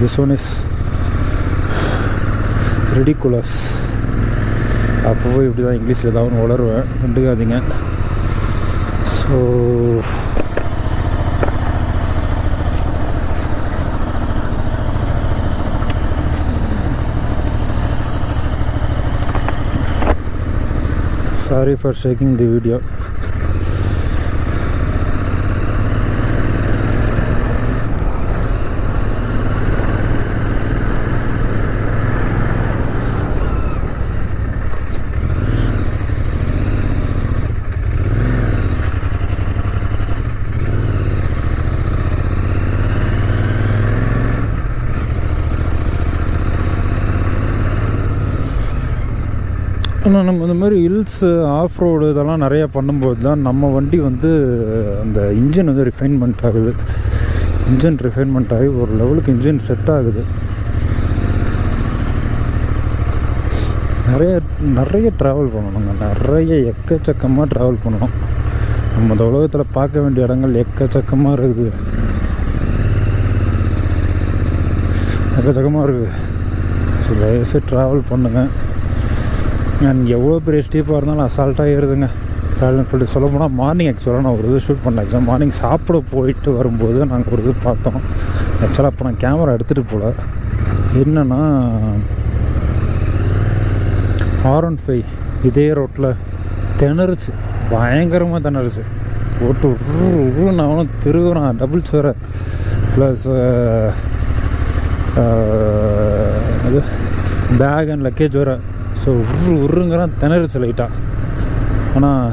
This one is ridiculous. அப்போது இப்படி தான் இங்கிலீஷில் ஏதாவது ஒன்று வளருவேன், கண்டுக்காதீங்க. So sorry for shaking the video. ஆனால் நம்ம இந்த மாதிரி ஹில்ஸு ஆஃப் ரோடு இதெல்லாம் நிறையா பண்ணும்போது தான் நம்ம வண்டி வந்து அந்த இன்ஜின் வந்து ரிஃபைன்மெண்ட் ஆகுது. இன்ஜின் ரிஃபைன்மெண்ட் ஆகி ஒரு லெவலுக்கு இன்ஜின் செட் ஆகுது. நிறைய ட்ராவல் பண்ணணுங்க, நிறைய எக்கச்சக்கமாக ட்ராவல் பண்ணணும். நம்ம இந்த உலகத்தில் பார்க்க வேண்டிய இடங்கள் எக்கச்சக்கமாக இருக்குது. ஸோ தயவுசெய்து ட்ராவல் பண்ணுங்கள். நான் எவ்வளோ பெரிய ஸ்டீப்பாக இருந்தாலும் அசால்ட்டாக ஏறுதுங்க ராயல் என்ஃபீல்டு. சொல்ல போனால் மார்னிங் ஆக்சுவலாக நான் ஒரு இது ஷூட் பண்ணேன். ஆக்சுவலாக மார்னிங் சாப்பிட போயிட்டு வரும்போது நாங்கள் ஒரு இது பார்த்தோம். ஆக்சுவலாக அப்போ நான் கேமரா எடுத்துகிட்டு போகல. என்னென்னா R15 இதே ரோட்டில் திணறுச்சு, பயங்கரமாக திணறுச்சு. ஓட்டு நான் அவனும் திருவுறான், டபுள்ஸ் வேறு ப்ளஸ் அது பேக் அண்ட் லக்கேஜ் வேறு. ஸோ உருங்கிறான், திணறுச்சு லைட்டாக. ஆனால்